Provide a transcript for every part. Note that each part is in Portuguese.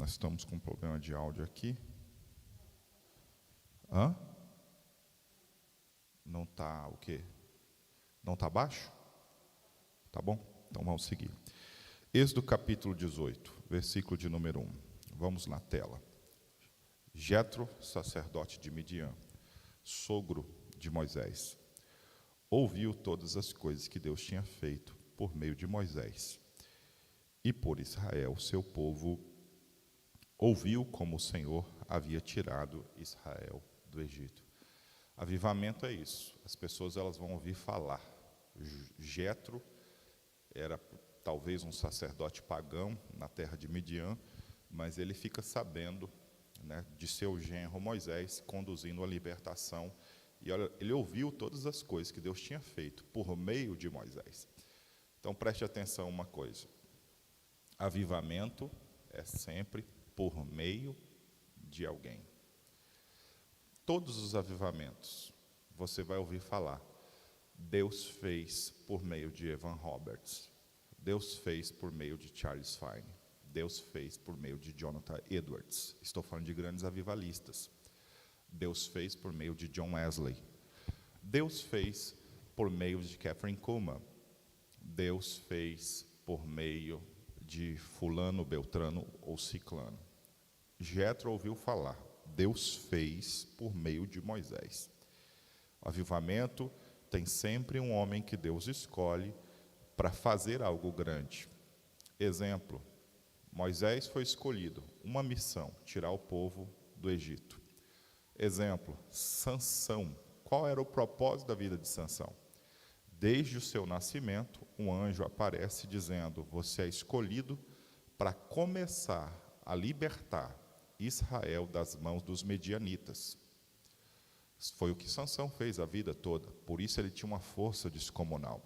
Nós estamos com um problema de áudio aqui. Hã? Não está o quê? Não está baixo? Tá bom? Então vamos seguir. Êxodo capítulo 18, versículo de número 1. Vamos na tela. Jetro, sacerdote de Midian, sogro de Moisés, ouviu todas as coisas que Deus tinha feito por meio de Moisés. E por Israel, seu povo, ouviu como o Senhor havia tirado Israel do Egito. Avivamento é isso. As pessoas elas vão ouvir falar. Jetro era talvez um sacerdote pagão na terra de Midian, mas ele fica sabendo, né, de seu genro Moisés conduzindo a libertação. E olha, ele ouviu todas as coisas que Deus tinha feito por meio de Moisés. Então preste atenção uma coisa. Avivamento é sempre por meio de alguém. Todos os avivamentos, você vai ouvir falar, Deus fez por meio de Evan Roberts, Deus fez por meio de Charles Finney, Deus fez por meio de Jonathan Edwards. Estou falando de grandes avivalistas. Deus fez por meio de John Wesley. Deus fez por meio de Catherine Kuhlman. Deus fez por meio de fulano, beltrano ou ciclano. Jetro ouviu falar, Deus fez por meio de Moisés. O avivamento tem sempre um homem que Deus escolhe para fazer algo grande. Exemplo, Moisés foi escolhido, uma missão, tirar o povo do Egito. Exemplo, Sansão. Qual era o propósito da vida de Sansão? Desde o seu nascimento, um anjo aparece dizendo, você é escolhido para começar a libertar Israel das mãos dos medianitas. Foi o que Sansão fez a vida toda, por isso ele tinha uma força descomunal.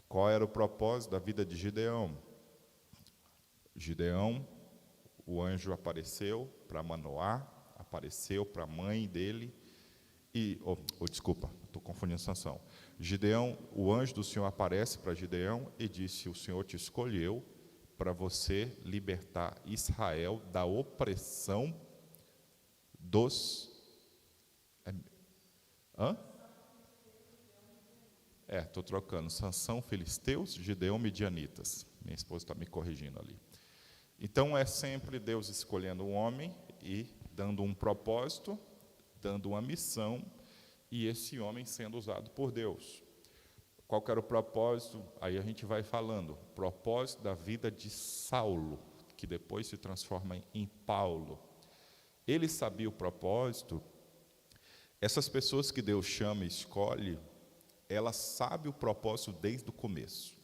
Qual era o propósito da vida de Gideão? Gideão, o anjo apareceu para Manoá, apareceu para a mãe dele, desculpa, estou confundindo Sansão. Gideão, o anjo do Senhor aparece para Gideão e disse, o Senhor te escolheu para você libertar Israel da opressão dos... Estou trocando. Sansão, filisteus, Gideão, midianitas. Minha esposa está me corrigindo ali. Então, é sempre Deus escolhendo um homem e dando um propósito, dando uma missão, e esse homem sendo usado por Deus. Qual que era o propósito? Aí a gente vai falando. Propósito da vida de Saulo, que depois se transforma em Paulo. Ele sabia o propósito. Essas pessoas que Deus chama e escolhe, elas sabem o propósito desde o começo.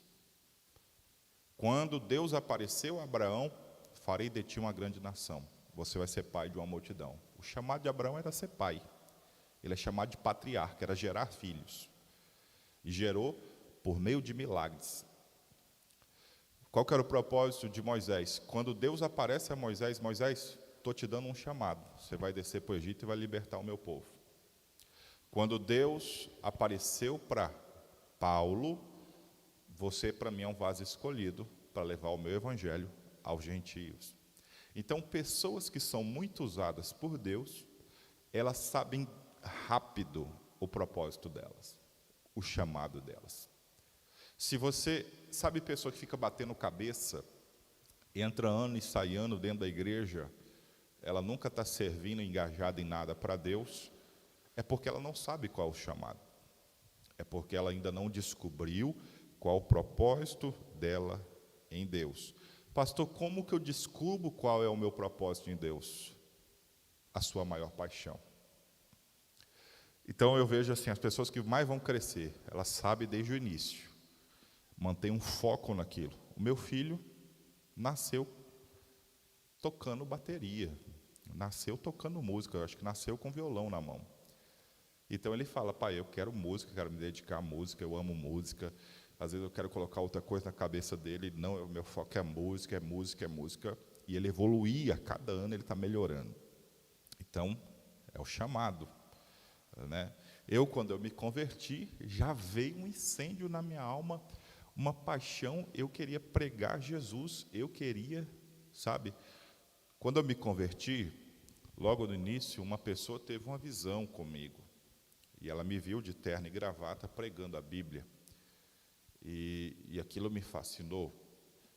Quando Deus apareceu a Abraão, farei de ti uma grande nação. Você vai ser pai de uma multidão. O chamado de Abraão era ser pai. Ele é chamado de patriarca, era gerar filhos. E gerou por meio de milagres. Qual que era o propósito de Moisés? Quando Deus aparece a Moisés, Moisés, estou te dando um chamado. Você vai descer para o Egito e vai libertar o meu povo. Quando Deus apareceu para Paulo, você para mim é um vaso escolhido para levar o meu evangelho aos gentios. Então, pessoas que são muito usadas por Deus, elas sabem rápido o propósito delas, o chamado delas. Se você sabe pessoa que fica batendo cabeça, entra ano e sai ano dentro da igreja, ela nunca está servindo, engajada em nada para Deus, é porque ela não sabe qual é o chamado. É porque ela ainda não descobriu qual o propósito dela em Deus. Pastor, como que eu descubro qual é o meu propósito em Deus? A sua maior paixão. Então eu vejo assim, as pessoas que mais vão crescer, elas sabem desde o início. Mantém um foco naquilo. O meu filho nasceu tocando bateria. Nasceu tocando música, eu acho que nasceu com violão na mão. Então ele fala, pai, eu quero música, quero me dedicar à música, eu amo música. Às vezes eu quero colocar outra coisa na cabeça dele. Não, o meu foco é música, é música, é música. E ele evoluía, a cada ano ele está melhorando. Então, é o chamado. Né? Quando eu me converti, já veio um incêndio na minha alma, uma paixão, eu queria pregar Jesus, eu queria, sabe, Quando eu me converti, logo no início, uma pessoa teve uma visão comigo. E ela me viu de terno e gravata pregando a Bíblia. E aquilo me fascinou.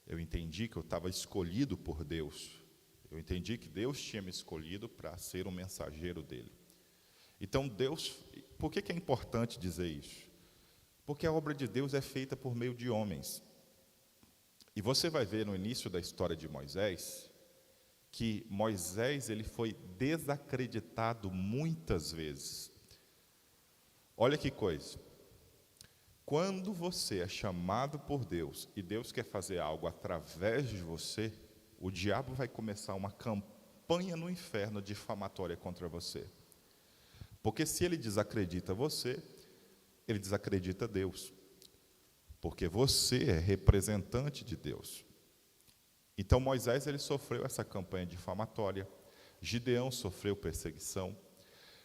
Eu entendi que eu estava escolhido por Deus. Eu entendi que Deus tinha me escolhido para ser um mensageiro dele. Então Deus, por que é importante dizer isso? Porque a obra de Deus é feita por meio de homens. E você vai ver no início da história de Moisés, que Moisés ele foi desacreditado muitas vezes. Olha que coisa. Quando você é chamado por Deus e Deus quer fazer algo através de você, o diabo vai começar uma campanha no inferno difamatória contra você. Porque se ele desacredita você, ele desacredita Deus. Porque você é representante de Deus. Então Moisés ele sofreu essa campanha difamatória, Gideão sofreu perseguição,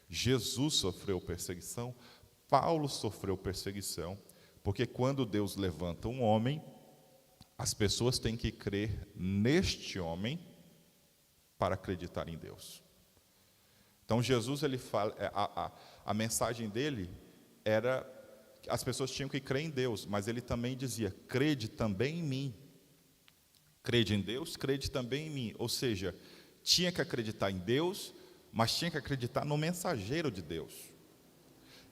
Jesus sofreu perseguição, Paulo sofreu perseguição, porque quando Deus levanta um homem, as pessoas têm que crer neste homem para acreditar em Deus. Então Jesus ele fala, a mensagem dele era as pessoas tinham que crer em Deus, mas ele também dizia: crede também em mim. Crede em Deus, crede também em mim. Ou seja, tinha que acreditar em Deus, mas tinha que acreditar no mensageiro de Deus.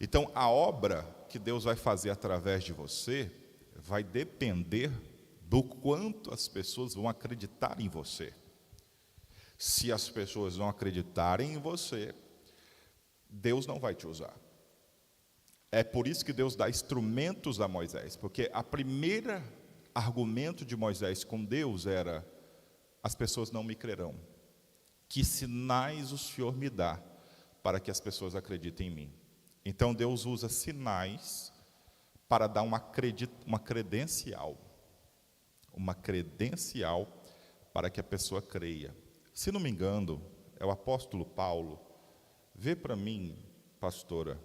Então, a obra que Deus vai fazer através de você vai depender do quanto as pessoas vão acreditar em você. Se as pessoas não acreditarem em você, Deus não vai te usar. É por isso que Deus dá instrumentos a Moisés, porque a primeira argumento de Moisés com Deus era: as pessoas não me crerão. Que sinais o Senhor me dá para que as pessoas acreditem em mim? Então Deus usa sinais para dar uma credencial para que a pessoa creia. Se não me engano, é o apóstolo Paulo. Vê para mim, pastora,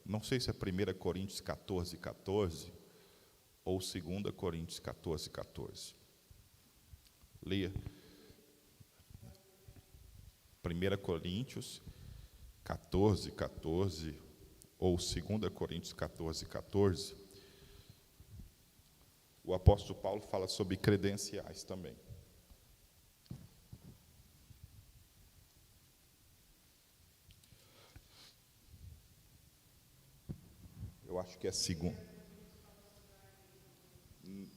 não sei se é 1 Coríntios 14, 14 ou 2 Coríntios 14, 14. Leia. 1 Coríntios 14, 14 ou 2 Coríntios 14, 14. O apóstolo Paulo fala sobre credenciais também. Eu acho que é segundo.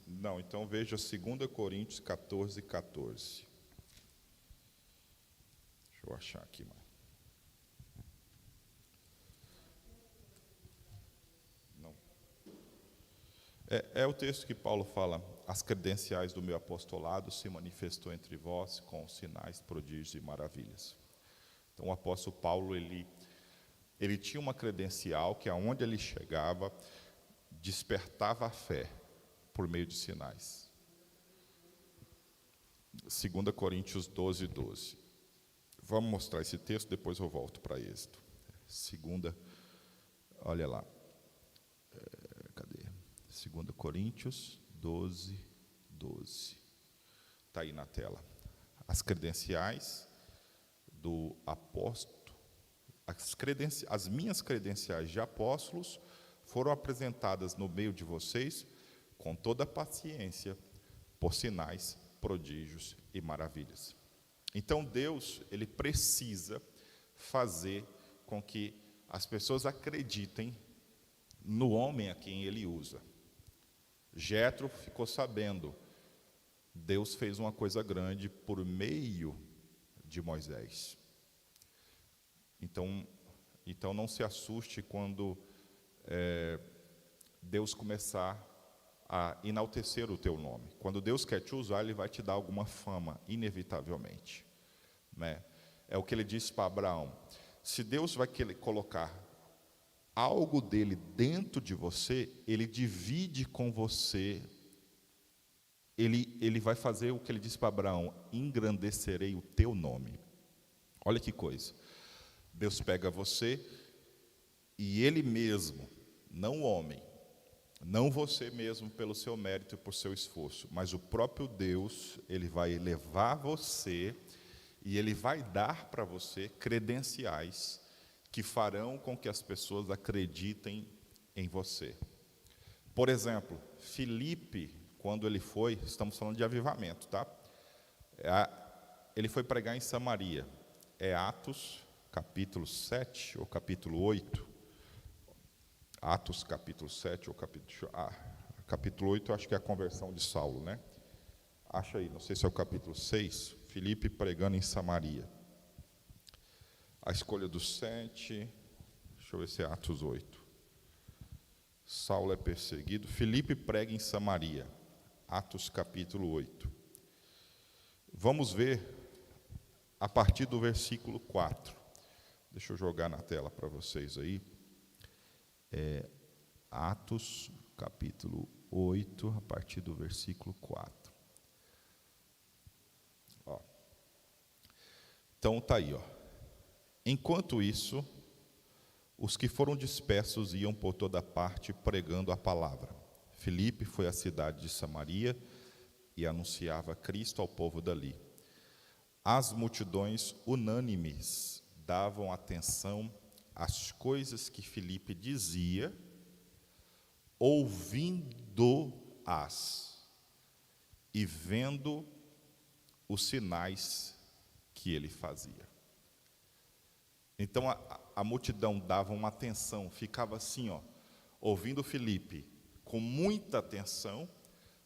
Não, então veja 2 Coríntios 14, 14. Deixa eu achar aqui mais. Não. É o texto que Paulo fala: as credenciais do meu apostolado se manifestou entre vós com sinais, prodígios e maravilhas. Então o apóstolo Paulo, ele tinha uma credencial que aonde ele chegava, despertava a fé por meio de sinais. 2 Coríntios 12, 12. Vamos mostrar esse texto, depois eu volto para Êxodo. Olha lá. Cadê? 2 Coríntios 12, 12. Está aí na tela. As credenciais do apóstolo, as minhas credenciais de apóstolos foram apresentadas no meio de vocês com toda a paciência, por sinais, prodígios e maravilhas. Então Deus, ele precisa fazer com que as pessoas acreditem no homem a quem ele usa. Jetro ficou sabendo, Deus fez uma coisa grande por meio de Moisés. Então não se assuste quando Deus começar a enaltecer o teu nome. Quando Deus quer te usar, Ele vai te dar alguma fama, inevitavelmente. Né? É o que Ele disse para Abraão: se Deus vai querer colocar algo dele dentro de você, Ele divide com você, Ele vai fazer o que Ele disse para Abraão: engrandecerei o teu nome. Olha que coisa. Deus pega você e Ele mesmo, não o homem, não você mesmo pelo seu mérito e por seu esforço, mas o próprio Deus, Ele vai elevar você E Ele vai dar para você credenciais que farão com que as pessoas acreditem em você. Por exemplo, Filipe, quando ele foi, estamos falando de avivamento, tá? Ele foi pregar em Samaria. É Atos, capítulo 7 ou capítulo 8. Atos, capítulo 7 ou capítulo 8, acho que é a conversão de Saulo, né? Acha aí, não sei se é o capítulo 6. Filipe pregando em Samaria. A escolha dos 7, deixa eu ver se é Atos 8. Saulo é perseguido. Filipe prega em Samaria. Atos capítulo 8. Vamos ver a partir do versículo 4. Deixa eu jogar na tela para vocês aí. Atos capítulo 8, a partir do versículo 4. Ó. Então tá aí, ó. Enquanto isso, os que foram dispersos iam por toda parte pregando a palavra. Filipe foi à cidade de Samaria e anunciava Cristo ao povo dali. As multidões unânimes davam atenção às coisas que Filipe dizia, ouvindo-as e vendo os sinais que ele fazia. Então a multidão dava uma atenção, ficava assim, ó, ouvindo Filipe com muita atenção,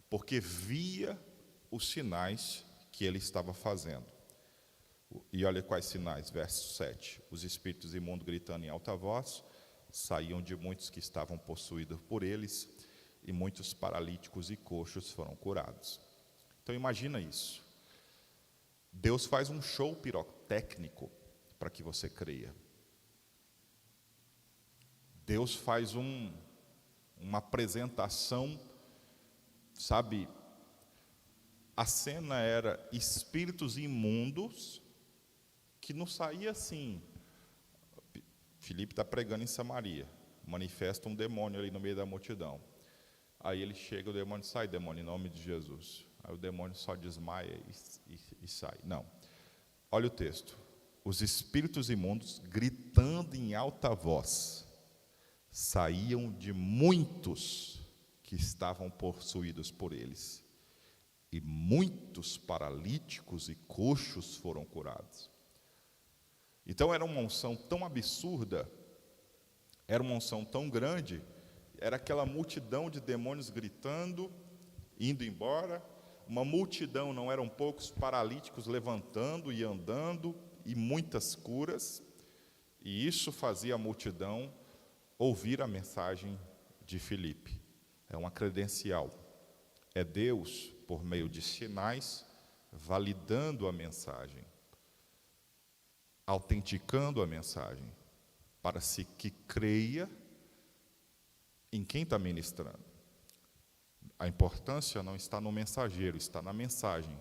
porque via os sinais que ele estava fazendo. E olha quais sinais, verso 7. Os espíritos imundos gritando em alta voz, saíam de muitos que estavam possuídos por eles, e muitos paralíticos e coxos foram curados. Então imagina isso. Deus faz um show pirotécnico para que você creia. Deus faz uma apresentação, sabe? A cena era espíritos imundos que não saía assim. Filipe está pregando em Samaria, manifesta um demônio ali no meio da multidão. Aí ele chega, o demônio sai, demônio, em nome de Jesus. Aí o demônio só desmaia e sai. Não. Olha o texto. Os espíritos imundos, gritando em alta voz, saíam de muitos que estavam possuídos por eles. E muitos paralíticos e coxos foram curados. Então era uma unção tão absurda, era uma unção tão grande, era aquela multidão de demônios gritando, indo embora, uma multidão, não eram poucos paralíticos levantando e andando, e muitas curas, e isso fazia a multidão ouvir a mensagem de Filipe. É uma credencial, é Deus, por meio de sinais, validando a mensagem, autenticando a mensagem, para se que creia em quem está ministrando. A importância não está no mensageiro, está na mensagem.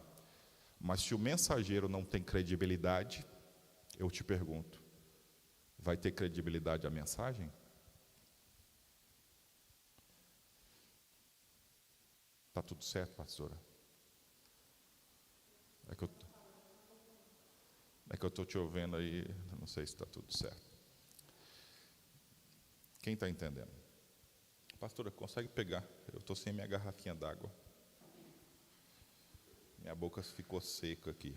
Mas se o mensageiro não tem credibilidade, eu te pergunto, vai ter credibilidade a mensagem? Está tudo certo, pastora? É que eu estou te ouvindo aí, não sei se está tudo certo. Quem está entendendo? Pastora, consegue pegar? Eu estou sem minha garrafinha d'água. Minha boca ficou seca aqui.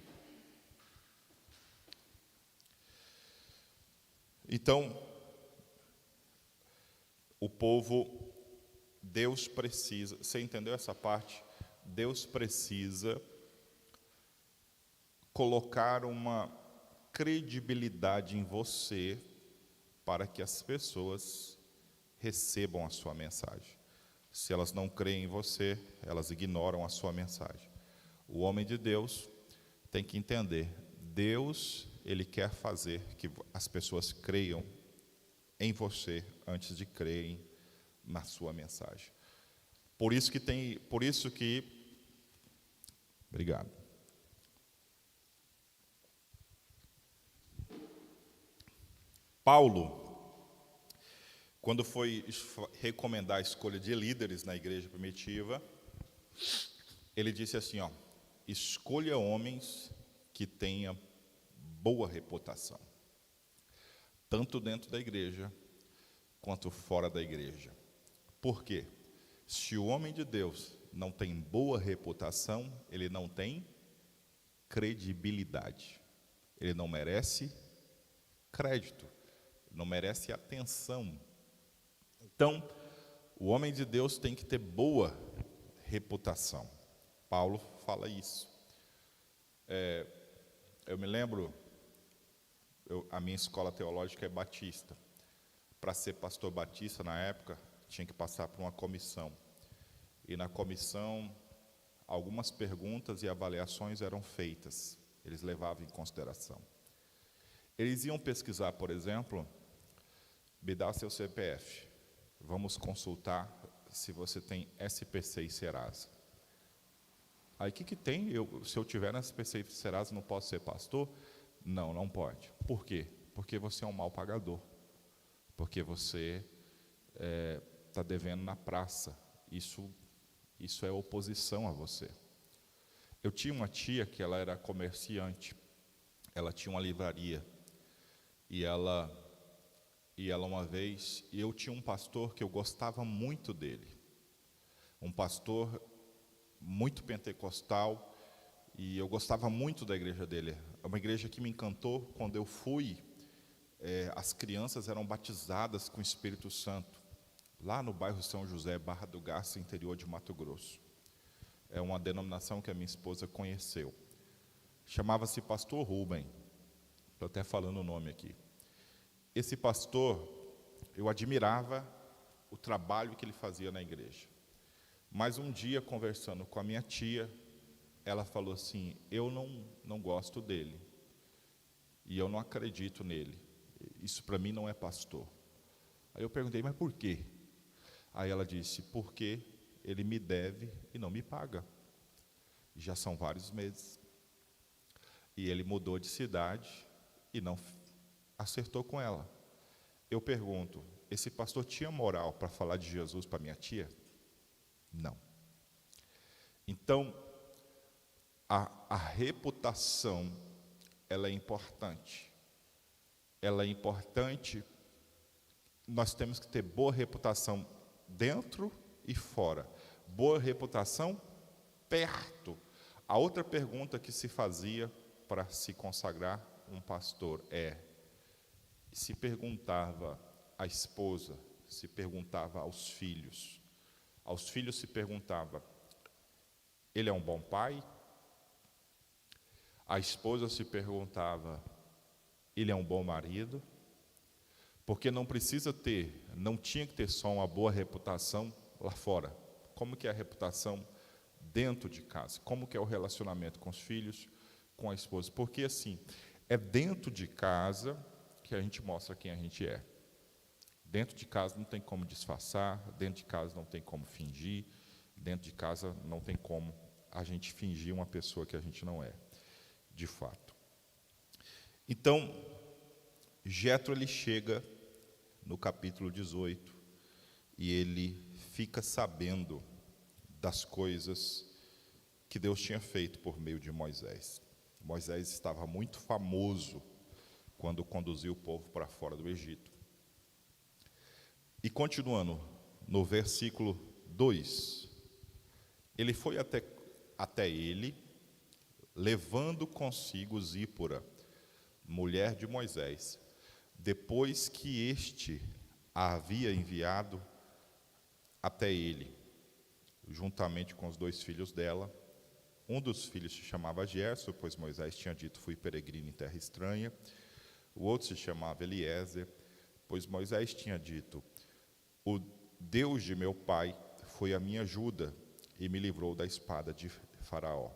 Então, o povo, Deus precisa, você entendeu essa parte? Deus precisa colocar uma credibilidade em você para que as pessoas recebam a sua mensagem. Se elas não creem em você, elas ignoram a sua mensagem. O homem de Deus tem que entender, Deus, Ele quer fazer que as pessoas creiam em você antes de crerem na sua mensagem. Obrigado. Paulo, quando foi recomendar a escolha de líderes na igreja primitiva, ele disse assim, ó, escolha homens que tenham boa reputação, tanto dentro da igreja quanto fora da igreja. Por quê? Se o homem de Deus não tem boa reputação, ele não tem credibilidade. Ele não merece crédito, não merece atenção. Então, o homem de Deus tem que ter boa reputação. Paulo fala isso. Eu me lembro, a minha escola teológica é batista. Para ser pastor batista, na época, tinha que passar por uma comissão. E na comissão, algumas perguntas e avaliações eram feitas. Eles levavam em consideração. Eles iam pesquisar, por exemplo, me dá seu CPF. Vamos consultar se você tem SPC e Serasa. Aí o que tem? Se eu tiver na SPC e Serasa, não posso ser pastor? Não, não pode. Por quê? Porque você é um mau pagador. Porque você está devendo na praça. Isso é oposição a você. Eu tinha uma tia que ela era comerciante. Ela tinha uma livraria. E ela uma vez, e eu tinha um pastor que eu gostava muito dele. Um pastor muito pentecostal, e eu gostava muito da igreja dele. É uma igreja que me encantou. Quando eu fui, as crianças eram batizadas com o Espírito Santo, lá no bairro São José, Barra do Garça, interior de Mato Grosso. É uma denominação que a minha esposa conheceu. Chamava-se Pastor Rubem. Estou até falando o nome aqui. Esse pastor, eu admirava o trabalho que ele fazia na igreja. Mas um dia, conversando com a minha tia, ela falou assim: eu não gosto dele, e eu não acredito nele, isso para mim não é pastor. Aí eu perguntei: mas por quê? Aí ela disse: porque ele me deve e não me paga, já são vários meses, e ele mudou de cidade e não acertou com ela. Eu pergunto: esse pastor tinha moral para falar de Jesus para minha tia? Não. Então, a reputação, ela é importante. Ela é importante. Nós temos que ter boa reputação dentro e fora. Boa reputação perto. A outra pergunta que se fazia para se consagrar um pastor se perguntava à esposa, se perguntava aos filhos. Aos filhos se perguntava: ele é um bom pai? A esposa se perguntava: ele é um bom marido? Porque não tinha que ter só uma boa reputação lá fora. Como que é a reputação dentro de casa? Como que é o relacionamento com os filhos, com a esposa? Porque assim, é dentro de casa que a gente mostra quem a gente é. Dentro de casa não tem como disfarçar, dentro de casa não tem como fingir, dentro de casa não tem como a gente fingir uma pessoa que a gente não é, de fato. Então, Jetro, ele chega no capítulo 18 e ele fica sabendo das coisas que Deus tinha feito por meio de Moisés. Moisés estava muito famoso quando conduziu o povo para fora do Egito. E continuando, no versículo 2, ele foi até ele, levando consigo Zípora, mulher de Moisés, depois que este a havia enviado até ele, juntamente com os 2 filhos dela. Um dos filhos se chamava Gerson, pois Moisés tinha dito: fui peregrino em terra estranha. O outro se chamava Eliezer, pois Moisés tinha dito: o Deus de meu pai foi a minha ajuda e me livrou da espada de Faraó.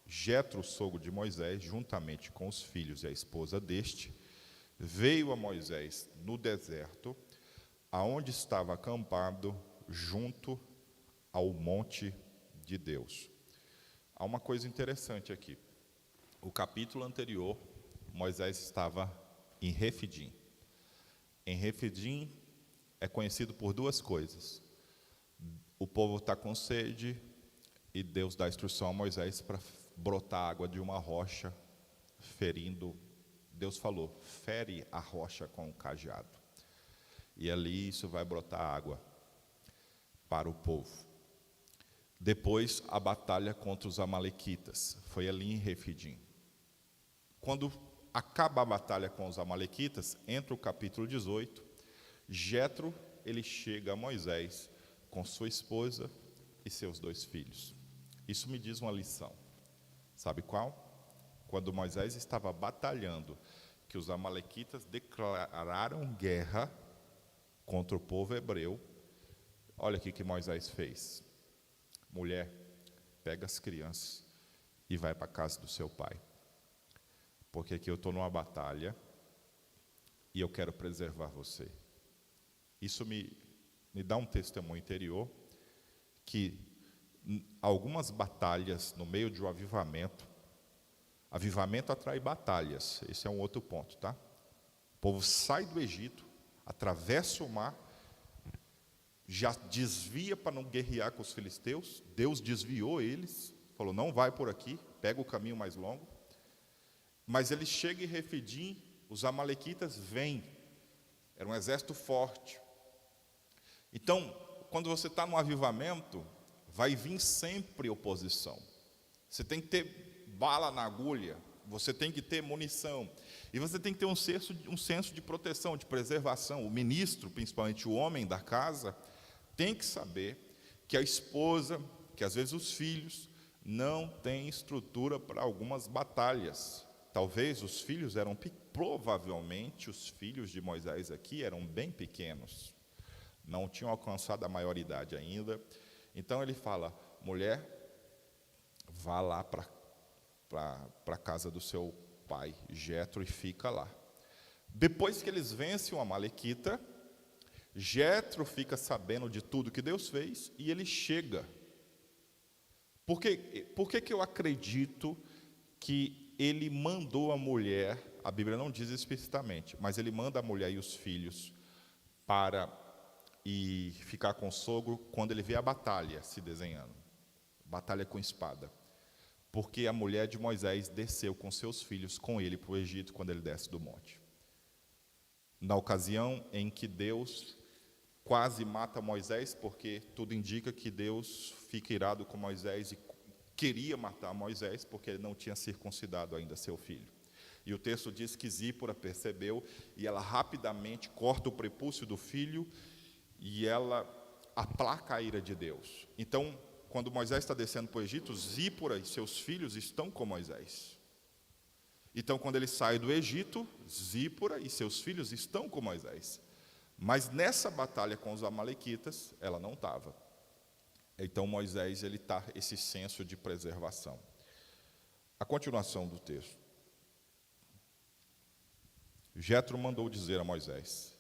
Jetro, sogro de Moisés, juntamente com os filhos e a esposa deste, veio a Moisés no deserto, aonde estava acampado, junto ao monte de Deus. Há uma coisa interessante aqui. O capítulo anterior, Moisés estava em Refidim. Em Refidim é conhecido por 2 coisas. O povo está com sede e Deus dá instrução a Moisés para brotar água de uma rocha ferindo. Deus falou, fere a rocha com o cajado. E ali isso vai brotar água para o povo. Depois a batalha contra os amalequitas, foi ali em Refidim. Quando acaba a batalha com os amalequitas, entra o capítulo 18, Jetro, ele chega a Moisés com sua esposa e seus 2 filhos. Isso me diz uma lição. Sabe qual? Quando Moisés estava batalhando, que os amalequitas declararam guerra contra o povo hebreu, olha o que Moisés fez. Mulher, pega as crianças e vai para a casa do seu pai. Porque aqui eu estou numa batalha e eu quero preservar você. Isso me dá um testemunho interior que algumas batalhas no meio de um avivamento atrai batalhas, esse é um outro ponto, tá? O povo sai do Egito, atravessa o mar, já desvia para não guerrear com os filisteus, Deus desviou eles, falou, não vai por aqui, pega o caminho mais longo, mas ele chega em Refidim, os amalequitas vêm, era um exército forte. Então, quando você está no avivamento, vai vir sempre oposição, você tem que ter bala na agulha, você tem que ter munição, e você tem que ter um senso de proteção, de preservação. O ministro, principalmente o homem da casa, tem que saber que a esposa, que às vezes os filhos, não têm estrutura para algumas batalhas. Talvez os filhos provavelmente os filhos de Moisés aqui eram bem pequenos, não tinham alcançado a maioridade ainda. Então ele fala, mulher, vá lá para a casa do seu pai, Jetro, e fica lá. Depois que eles vencem o amalequita, Jetro fica sabendo de tudo que Deus fez e ele chega. Por que eu acredito que ele mandou a mulher, a Bíblia não diz explicitamente, mas ele manda a mulher e os filhos para ir ficar com o sogro quando ele vê a batalha se desenhando, batalha com espada? Porque a mulher de Moisés desceu com seus filhos com ele para o Egito quando ele desce do monte. Na ocasião em que Deus quase mata Moisés, porque tudo indica que Deus fica irado com Moisés e queria matar Moisés, porque ele não tinha circuncidado ainda seu filho. E o texto diz que Zípora percebeu, e ela rapidamente corta o prepúcio do filho, e ela aplaca a ira de Deus. Então, quando Moisés está descendo para o Egito, Zípora e seus filhos estão com Moisés. Então, quando ele sai do Egito, Zípora e seus filhos estão com Moisés. Mas nessa batalha com os amalequitas, ela não estava. Então, Moisés, ele está esse senso de preservação. A continuação do texto. Jetro mandou dizer a Moisés,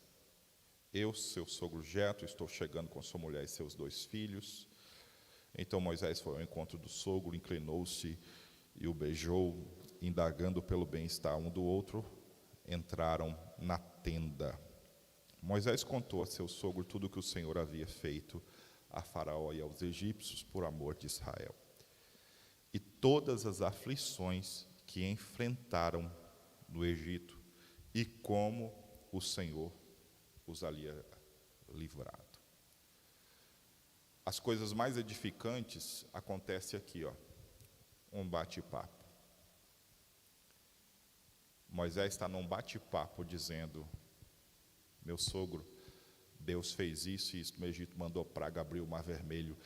eu, seu sogro Jetro, estou chegando com sua mulher e seus 2 filhos. Então Moisés foi ao encontro do sogro, inclinou-se e o beijou, indagando pelo bem-estar um do outro, entraram na tenda. Moisés contou a seu sogro tudo o que o Senhor havia feito a Faraó e aos egípcios por amor de Israel, e todas as aflições que enfrentaram no Egito, e como o Senhor os havia livrado. As coisas mais edificantes acontecem aqui, um bate-papo. Moisés está num bate-papo dizendo, meu sogro, Deus fez isso e isso no Egito, mandou praga, abriu o Mar Vermelho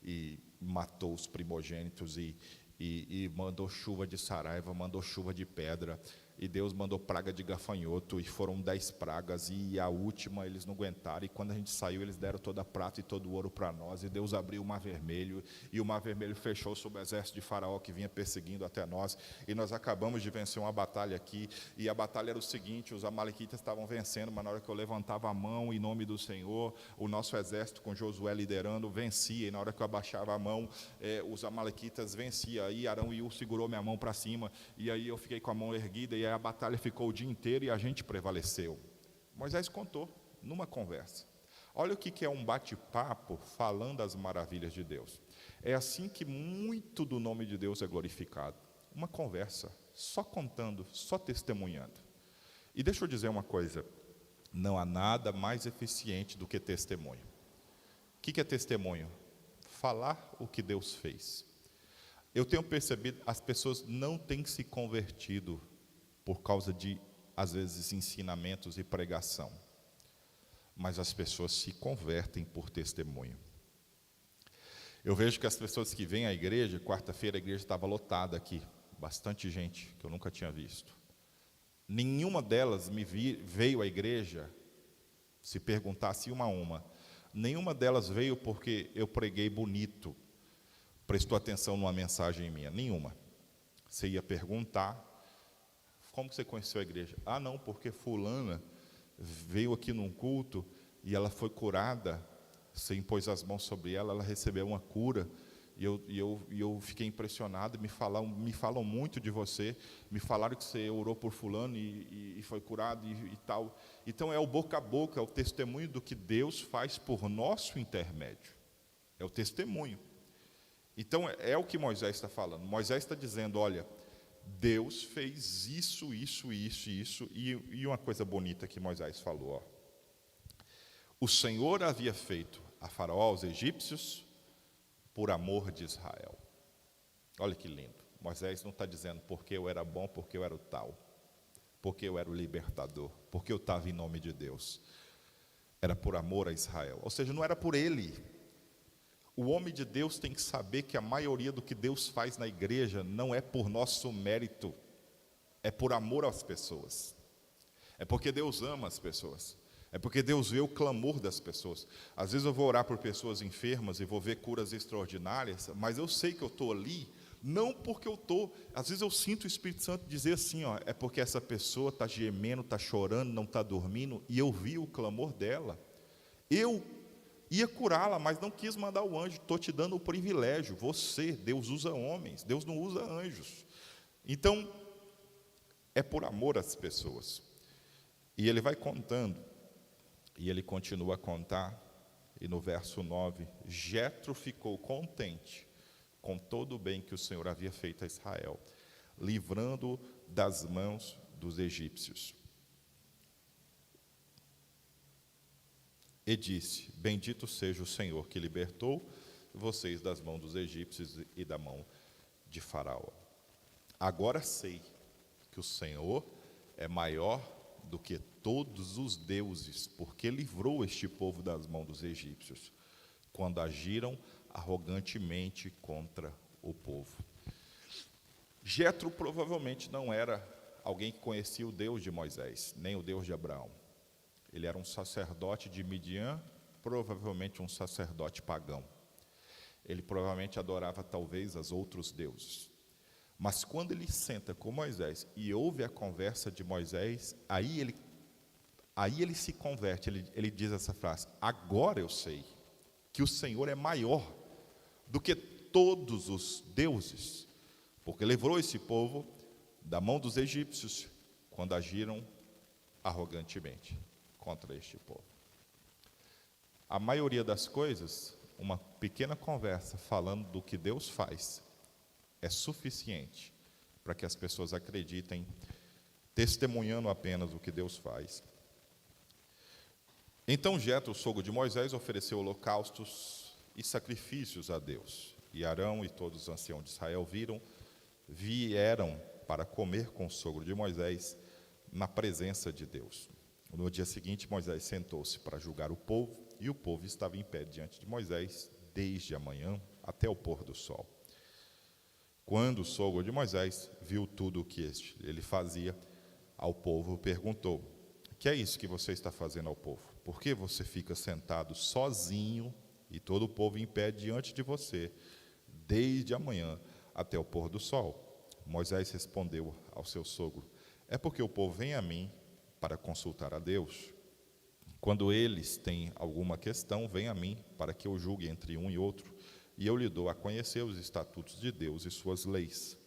e matou os primogênitos e mandou chuva de saraiva, mandou chuva de pedra, e Deus mandou praga de gafanhoto, e foram 10 pragas, e a última eles não aguentaram, e quando a gente saiu, eles deram toda a prata e todo o ouro para nós, e Deus abriu o Mar Vermelho, e o Mar Vermelho fechou sobre o exército de Faraó, que vinha perseguindo até nós, e nós acabamos de vencer uma batalha aqui, e a batalha era o seguinte, os amalequitas estavam vencendo, mas na hora que eu levantava a mão em nome do Senhor, o nosso exército com Josué liderando, vencia, e na hora que eu abaixava a mão, os amalequitas venciam, aí Arão e Ur segurou minha mão para cima, e aí eu fiquei com a mão erguida, e aí a batalha ficou o dia inteiro e a gente prevaleceu. Moisés contou numa conversa. Olha o que é um bate-papo falando as maravilhas de Deus. É assim que muito do nome de Deus é glorificado. Uma conversa. só contando, só testemunhando. E deixa eu dizer uma coisa, não há nada mais eficiente do que testemunho. O que é testemunho? Falar o que Deus fez. Eu tenho percebido, as pessoas não têm se convertido por causa de, às vezes, ensinamentos e pregação. Mas as pessoas se convertem por testemunho. Eu vejo que as pessoas que vêm à igreja, quarta-feira a igreja estava lotada aqui, bastante gente que eu nunca tinha visto. Nenhuma delas veio à igreja, se perguntasse uma a uma, nenhuma delas veio porque eu preguei bonito, prestou atenção numa mensagem minha, nenhuma. Você ia perguntar, como você conheceu a igreja? Ah, não, porque fulana veio aqui num culto e ela foi curada, você impôs as mãos sobre ela, ela recebeu uma cura, e eu fiquei impressionado, me falam muito de você, me falaram que você orou por fulano e foi curado e tal. Então é o boca a boca, é o testemunho do que Deus faz por nosso intermédio, é o testemunho. Então é o que Moisés está falando. Moisés está dizendo, olha, Deus fez isso, e uma coisa bonita que Moisés falou, ó. O Senhor havia feito a Faraó, aos egípcios, por amor de Israel. Olha que lindo. Moisés não está dizendo porque eu era bom, porque eu era o tal, porque eu era o libertador, porque eu estava em nome de Deus. Era por amor a Israel. Ou seja, não era por ele. O homem de Deus tem que saber que a maioria do que Deus faz na igreja não é por nosso mérito, é por amor às pessoas. É porque Deus ama as pessoas. É porque Deus vê o clamor das pessoas. Às vezes eu vou orar por pessoas enfermas e vou ver curas extraordinárias, mas eu sei que eu estou ali, não porque eu estou. Às vezes eu sinto o Espírito Santo dizer assim, ó, é porque essa pessoa está gemendo, está chorando, não está dormindo, e eu vi o clamor dela. Eu ia curá-la, mas não quis mandar o anjo. Estou te dando o privilégio. Você, Deus usa homens, Deus não usa anjos. Então, é por amor às pessoas. E ele vai contando. E ele continua a contar, e no verso 9, Jetro ficou contente com todo o bem que o Senhor havia feito a Israel, livrando-o das mãos dos egípcios. E disse, bendito seja o Senhor que libertou vocês das mãos dos egípcios e da mão de Faraó. Agora sei que o Senhor é maior do que todos os deuses, porque livrou este povo das mãos dos egípcios, quando agiram arrogantemente contra o povo. Jetro provavelmente não era alguém que conhecia o Deus de Moisés, nem o Deus de Abraão. Ele era um sacerdote de Midian, provavelmente um sacerdote pagão. Ele provavelmente adorava talvez os outros deuses. Mas quando ele senta com Moisés e ouve a conversa de Moisés, aí ele se converte, ele diz essa frase, agora eu sei que o Senhor é maior do que todos os deuses, porque livrou esse povo da mão dos egípcios, quando agiram arrogantemente contra este povo. A maioria das coisas, uma pequena conversa falando do que Deus faz, é suficiente para que as pessoas acreditem, testemunhando apenas o que Deus faz. Então Jetro, o sogro de Moisés, ofereceu holocaustos e sacrifícios a Deus. E Arão e todos os anciãos de Israel vieram para comer com o sogro de Moisés na presença de Deus. No dia seguinte, Moisés sentou-se para julgar o povo, e o povo estava em pé diante de Moisés, desde a manhã até o pôr do sol. Quando o sogro de Moisés viu tudo o que ele fazia ao povo, perguntou, que é isso que você está fazendo ao povo? Por que você fica sentado sozinho e todo o povo em pé diante de você, desde a manhã até o pôr do sol? Moisés respondeu ao seu sogro, é porque o povo vem a mim para consultar a Deus. Quando eles têm alguma questão, vem a mim para que eu julgue entre um e outro, e eu lhe dou a conhecer os estatutos de Deus e suas leis.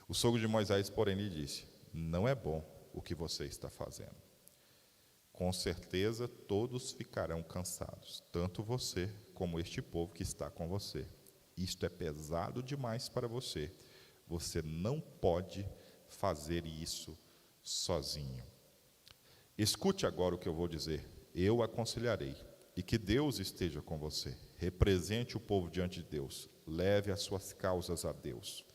O sogro de Moisés, porém, lhe disse, não é bom o que você está fazendo. Com certeza todos ficarão cansados, tanto você como este povo que está com você. Isto é pesado demais para você. Você não pode fazer isso sozinho. Escute agora o que eu vou dizer. Eu aconselharei. E que Deus esteja com você. Represente o povo diante de Deus. Leve as suas causas a Deus.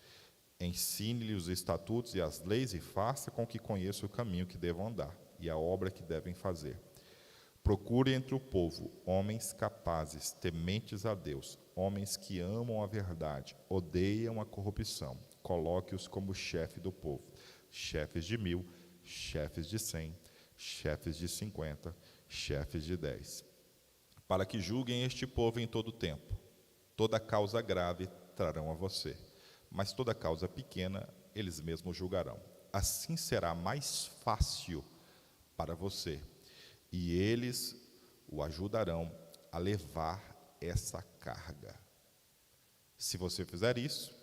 Ensine-lhe os estatutos e as leis e faça com que conheça o caminho que devam andar e a obra que devem fazer. Procure entre o povo homens capazes, tementes a Deus, homens que amam a verdade, odeiam a corrupção. Coloque-os como chefe do povo, chefes de 1000, chefes de 100, chefes de 50, chefes de 10, para que julguem este povo em todo o tempo. Toda causa grave trarão a você, mas toda causa pequena eles mesmos julgarão. Assim será mais fácil para você, e eles o ajudarão a levar essa carga. Se você fizer isso,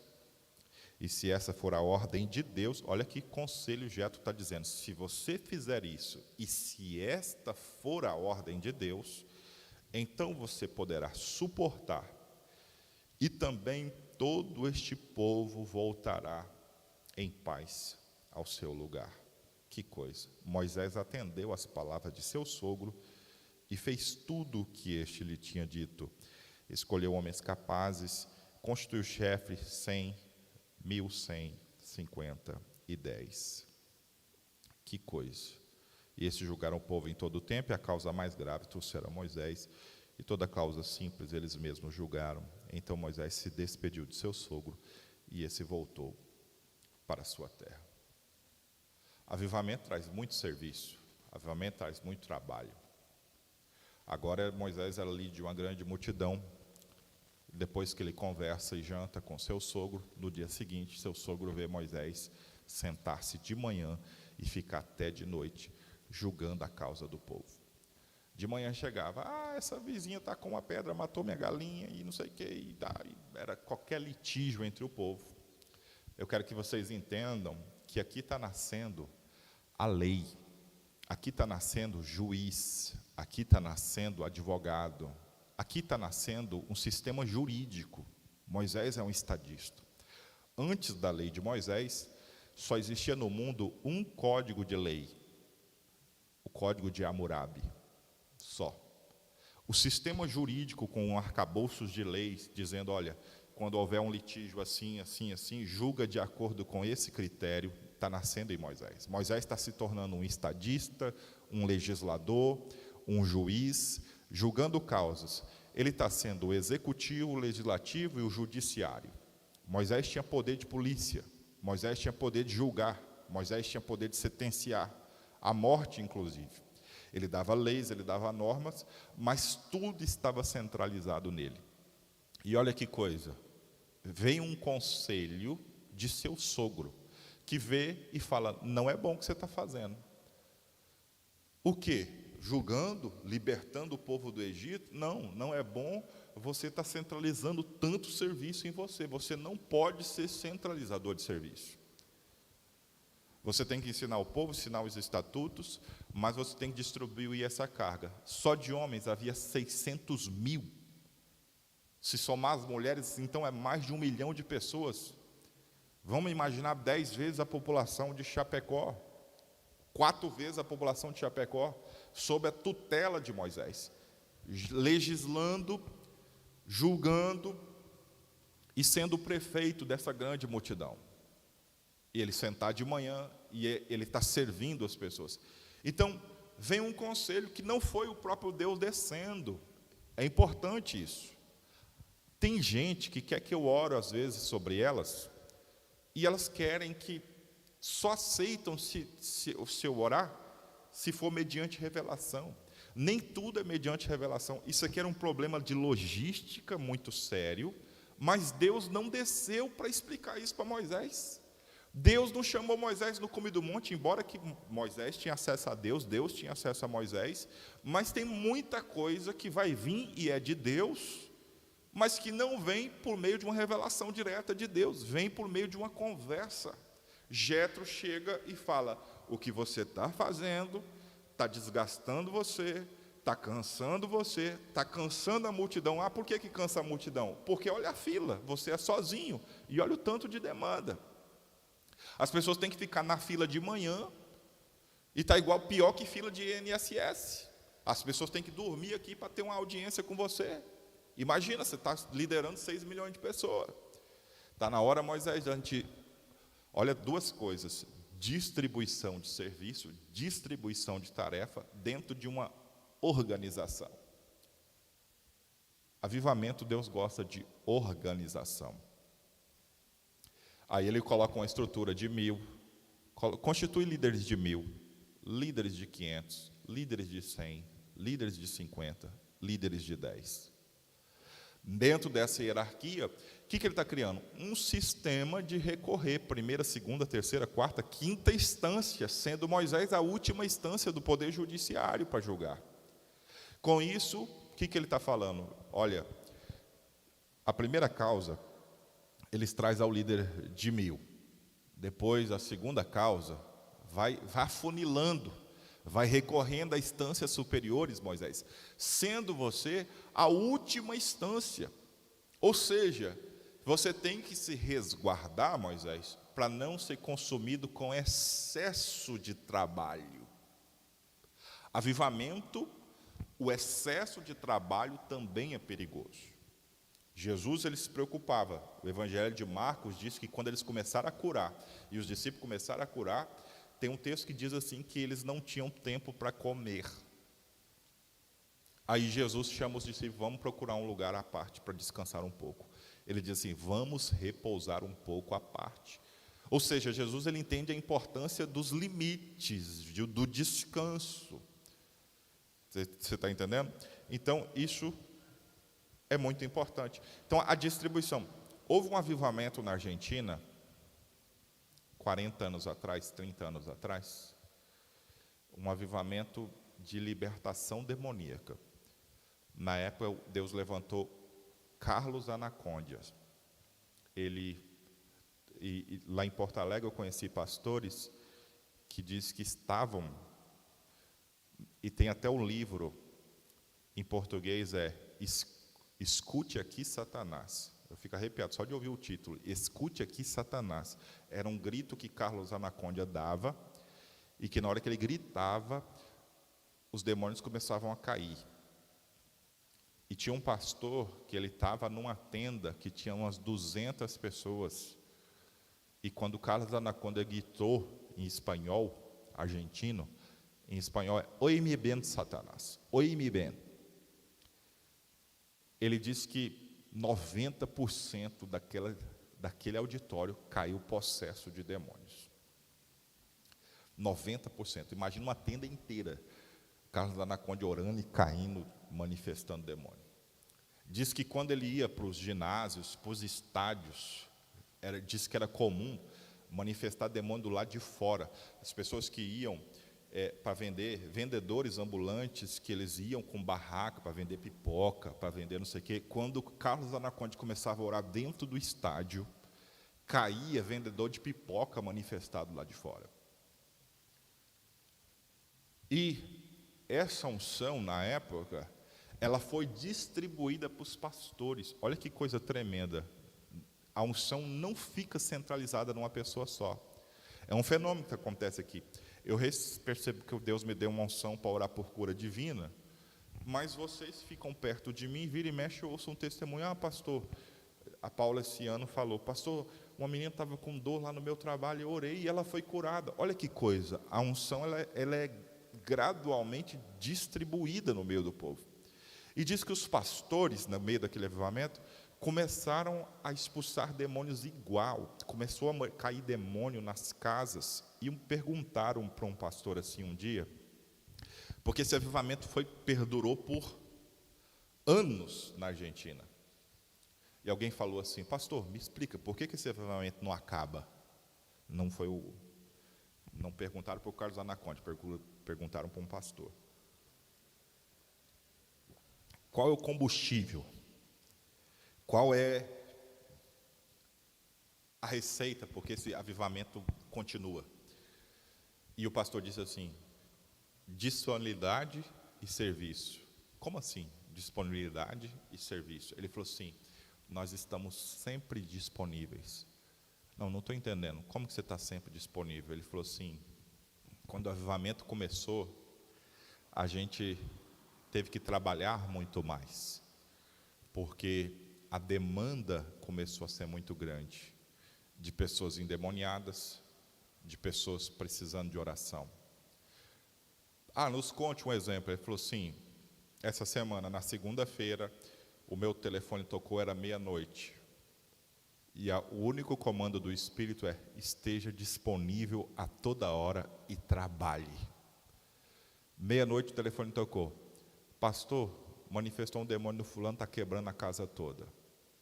e se essa for a ordem de Deus, olha que conselho Jetro está dizendo, se você fizer isso, e se esta for a ordem de Deus, então você poderá suportar, e também todo este povo voltará em paz ao seu lugar. Que coisa! Moisés atendeu às palavras de seu sogro e fez tudo o que este lhe tinha dito. Escolheu homens capazes, constituiu chefes 100, 1100, 50 e 10. Que coisa! E esses julgaram o povo em todo o tempo, e a causa mais grave trouxeram Moisés, e toda causa simples eles mesmos julgaram. Então Moisés se despediu de seu sogro, e esse voltou para a sua terra. Avivamento traz muito serviço, avivamento traz muito trabalho. Agora Moisés era líder de uma grande multidão. Depois que ele conversa e janta com seu sogro, no dia seguinte, seu sogro vê Moisés sentar-se de manhã e ficar até de noite, julgando a causa do povo. De manhã chegava, essa vizinha está com uma pedra, matou minha galinha, e não sei o que, e era qualquer litígio entre o povo. Eu quero que vocês entendam que aqui está nascendo a lei, aqui está nascendo juiz, aqui está nascendo advogado, aqui está nascendo um sistema jurídico. Moisés é um estadista. Antes da lei de Moisés, só existia no mundo um código de lei, o código de Hammurabi, só. O sistema jurídico com arcabouços de leis, dizendo, olha, quando houver um litígio assim, assim, assim, julga de acordo com esse critério, está nascendo em Moisés. Moisés está se tornando um estadista, um legislador, um juiz, julgando causas. Ele está sendo o executivo, o legislativo e o judiciário. Moisés tinha poder de polícia, Moisés tinha poder de julgar, Moisés tinha poder de sentenciar, a morte inclusive. Ele dava leis, ele dava normas, mas tudo estava centralizado nele. E olha que coisa, vem um conselho de seu sogro, que vê e fala, não é bom o que você está fazendo. O quê? Julgando, libertando o povo do Egito? Não, não é bom, você está centralizando tanto serviço em você. Você não pode ser centralizador de serviço. Você tem que ensinar o povo, ensinar os estatutos, mas você tem que distribuir essa carga. Só de homens havia 600 mil. Se somar as mulheres, então é mais de 1 milhão de pessoas. Vamos imaginar 10 vezes a população de Chapecó, 4 vezes a população de Chapecó, sob a tutela de Moisés, legislando, julgando e sendo o prefeito dessa grande multidão. E ele sentar de manhã e ele está servindo as pessoas. Então, vem um conselho que não foi o próprio Deus descendo. É importante isso. Tem gente que quer que eu ore às vezes sobre elas, e elas querem que só aceitam se eu orar, se for mediante revelação. Nem tudo é mediante revelação. Isso aqui era um problema de logística muito sério, mas Deus não desceu para explicar isso para Moisés. Deus não chamou Moisés no cume do monte, embora que Moisés tinha acesso a Deus, Deus tinha acesso a Moisés, mas tem muita coisa que vai vir e é de Deus, mas que não vem por meio de uma revelação direta de Deus, vem por meio de uma conversa. Jetro chega e fala, o que você está fazendo está desgastando você, está cansando você, está cansando a multidão. Por que cansa a multidão? Porque olha a fila, você é sozinho, e olha o tanto de demanda. As pessoas têm que ficar na fila de manhã e está igual, pior que fila de INSS. As pessoas têm que dormir aqui para ter uma audiência com você. Imagina, você está liderando 6 milhões de pessoas. Está na hora, Moisés, a gente olha duas coisas: distribuição de serviço, distribuição de tarefa dentro de uma organização. Avivamento, Deus gosta de organização. Aí ele coloca uma estrutura de 1000, constitui líderes de 1000, líderes de 500, líderes de 100, líderes de 50, líderes de 10. Dentro dessa hierarquia, o que ele está criando? Um sistema de recorrer, primeira, segunda, terceira, quarta, quinta instância, sendo Moisés a última instância do poder judiciário para julgar. Com isso, o que ele está falando? Olha, a primeira causa, eles traz ao líder de 1000. Depois, a segunda causa, vai afunilando, vai recorrendo a instâncias superiores, Moisés, sendo você a última instância. Ou seja, você tem que se resguardar, Moisés, para não ser consumido com excesso de trabalho. Avivamento, o excesso de trabalho também é perigoso. Jesus, ele se preocupava. O Evangelho de Marcos diz que quando eles começaram a curar, e os discípulos começaram a curar, tem um texto que diz assim, que eles não tinham tempo para comer. Aí Jesus chama os discípulos: vamos procurar um lugar à parte para descansar um pouco. Ele diz assim: vamos repousar um pouco à parte. Ou seja, Jesus, ele entende a importância dos limites, do descanso. Você está entendendo? Então, isso é muito importante. Então, a distribuição. Houve um avivamento na Argentina, 40 anos atrás, 30 anos atrás, um avivamento de libertação demoníaca. Na época, Deus levantou Carlos Anacondias. Lá em Porto Alegre, eu conheci pastores que diz que estavam, e tem até um livro, em português Escute Aqui, Satanás. Eu fico arrepiado só de ouvir o título, Escute Aqui, Satanás. Era um grito que Carlos Anacondia dava, e que na hora que ele gritava, os demônios começavam a cair. E tinha um pastor que ele estava numa tenda que tinha umas 200 pessoas. E quando Carlos Anacondia gritou em espanhol, argentino, em espanhol é "Oi mi ben, Satanás, oi mi ben". Ele disse que 90% daquele auditório caiu possesso de demônios. 90%. Imagina uma tenda inteira. Carlos Anacondia orando e caindo, manifestando demônio. Diz que quando ele ia para os ginásios, para os estádios, diz que era comum manifestar demônio do lado de fora. As pessoas que iam para vender, vendedores ambulantes, que eles iam com barraca para vender pipoca, para vender não sei o quê. Quando Carlos Anacondia começava a orar dentro do estádio, caía vendedor de pipoca manifestado lá de fora. E essa unção, na época, ela foi distribuída para os pastores. Olha que coisa tremenda. A unção não fica centralizada numa pessoa só. É um fenômeno que acontece aqui. Eu percebo que Deus me deu uma unção para orar por cura divina, mas vocês ficam perto de mim, vira e mexe, eu ouço um testemunho. Pastor, a Paula esse ano falou: pastor, uma menina estava com dor lá no meu trabalho, eu orei e ela foi curada. Olha que coisa, a unção ela é gradualmente distribuída no meio do povo. E diz que os pastores, no meio daquele avivamento, começaram a expulsar demônios igual. Começou a cair demônio nas casas. E perguntaram para um pastor assim um dia, porque esse avivamento perdurou por anos na Argentina. E alguém falou assim: pastor, me explica, por que esse avivamento não acaba? Não perguntaram para o Carlos Anacondia, perguntaram para um pastor. Qual é o combustível? Qual é a receita, porque esse avivamento continua? E o pastor disse assim: disponibilidade e serviço. Como assim, disponibilidade e serviço? Ele falou assim: nós estamos sempre disponíveis. Não estou entendendo. Como que você está sempre disponível? Ele falou assim, quando o avivamento começou, a gente teve que trabalhar muito mais, porque a demanda começou a ser muito grande, de pessoas endemoniadas, de pessoas precisando de oração. Nos conte um exemplo. Ele falou assim, essa semana, na segunda-feira, o meu telefone tocou, era meia-noite. E o único comando do Espírito é: esteja disponível a toda hora e trabalhe. Meia-noite o telefone tocou. Pastor, manifestou um demônio no fulano, está quebrando a casa toda.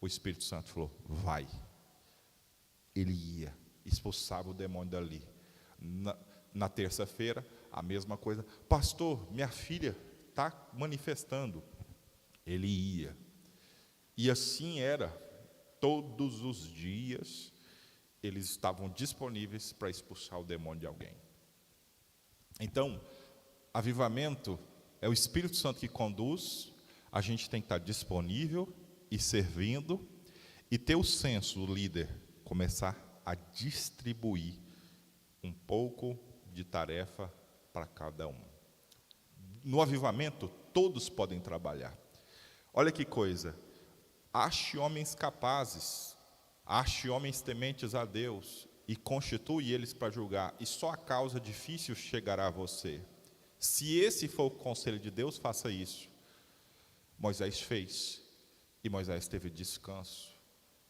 O Espírito Santo falou: vai. Ele ia, expulsava o demônio dali. Na terça-feira, a mesma coisa. Pastor, minha filha está manifestando. Ele ia. E assim era. Todos os dias, eles estavam disponíveis para expulsar o demônio de alguém. Então, avivamento é o Espírito Santo que conduz. A gente tem que estar disponível e servindo, e ter o senso do líder, começar a distribuir um pouco de tarefa para cada um. No avivamento, todos podem trabalhar. Olha que coisa. Ache homens capazes, ache homens tementes a Deus e constitui eles para julgar, e só a causa difícil chegará a você. Se esse for o conselho de Deus, faça isso. Moisés fez, e Moisés teve descanso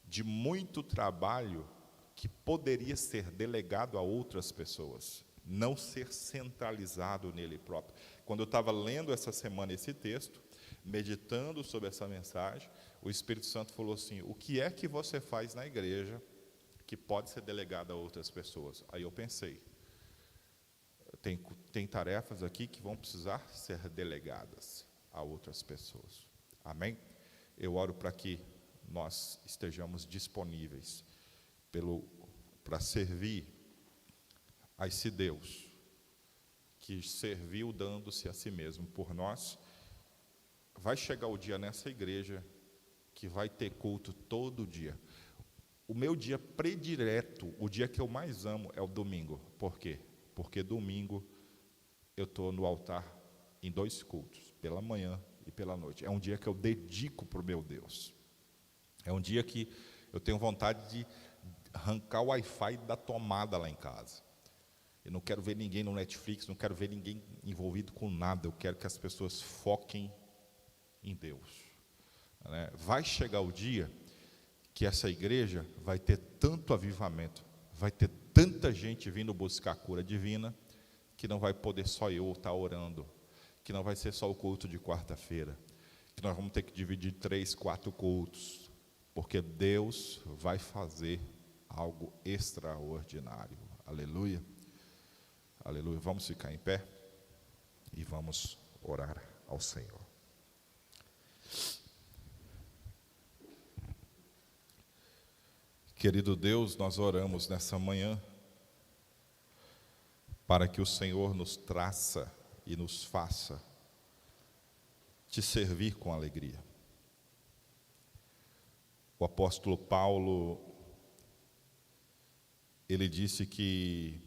de muito trabalho que poderia ser delegado a outras pessoas, não ser centralizado nele próprio. Quando eu estava lendo essa semana esse texto, meditando sobre essa mensagem, o Espírito Santo falou assim: o que é que você faz na igreja que pode ser delegado a outras pessoas? Aí eu pensei, tem tarefas aqui que vão precisar ser delegadas a outras pessoas. Amém? Eu oro para que nós estejamos disponíveis para servir a esse Deus que serviu dando-se a si mesmo por nós. Vai chegar o dia nessa igreja que vai ter culto todo dia. O meu dia predileto, o dia que eu mais amo, é o domingo. Por quê? Porque domingo eu estou no altar em 2 cultos, pela manhã e pela noite. É um dia que eu dedico para o meu Deus. É um dia que eu tenho vontade de arrancar o Wi-Fi da tomada lá em casa. Eu não quero ver ninguém no Netflix, não quero ver ninguém envolvido com nada. Eu quero que as pessoas foquem em Deus. Vai chegar o dia que essa igreja vai ter tanto avivamento, vai ter tanta gente vindo buscar a cura divina, que não vai poder só eu estar orando, que não vai ser só o culto de quarta-feira, que nós vamos ter que dividir 3, 4 cultos, porque Deus vai fazer algo extraordinário. Aleluia. Aleluia. Vamos ficar em pé e vamos orar ao Senhor. Querido Deus, nós oramos nessa manhã para que o Senhor nos traça e nos faça te servir com alegria. O apóstolo Paulo, ele disse que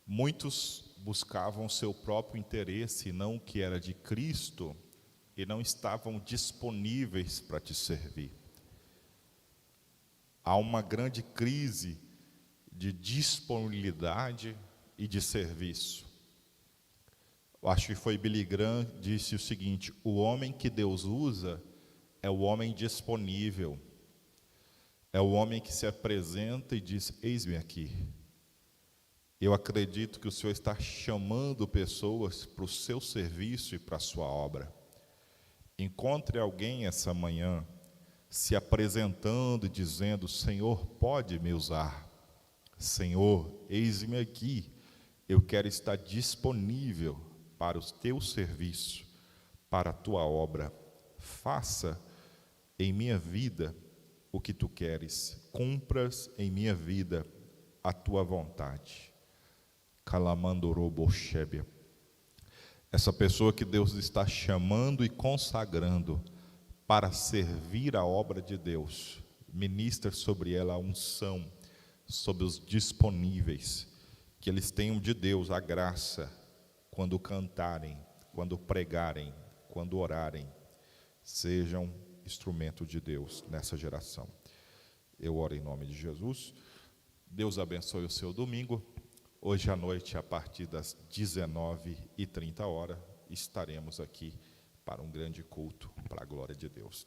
muitos buscavam seu próprio interesse, não o que era de Cristo, e não estavam disponíveis para te servir. Há uma grande crise de disponibilidade e de serviço. Eu acho que foi Billy Graham que disse o seguinte: o homem que Deus usa é o homem disponível, é o homem que se apresenta e diz: eis-me aqui. Eu acredito que o Senhor está chamando pessoas para o seu serviço e para a sua obra. Encontre alguém essa manhã se apresentando e dizendo: Senhor, pode me usar. Senhor, eis-me aqui. Eu quero estar disponível para o teu serviço, para a tua obra. Faça em minha vida o que tu queres. Cumpras em minha vida a tua vontade. Calamandoroboshebia. Essa pessoa que Deus está chamando e consagrando para servir a obra de Deus, ministra sobre ela a unção, sobre os disponíveis, que eles tenham de Deus a graça, quando cantarem, quando pregarem, quando orarem, sejam instrumento de Deus nessa geração. Eu oro em nome de Jesus. Deus abençoe o seu domingo. Hoje à noite, a partir das 19h30, estaremos aqui para um grande culto, para a glória de Deus.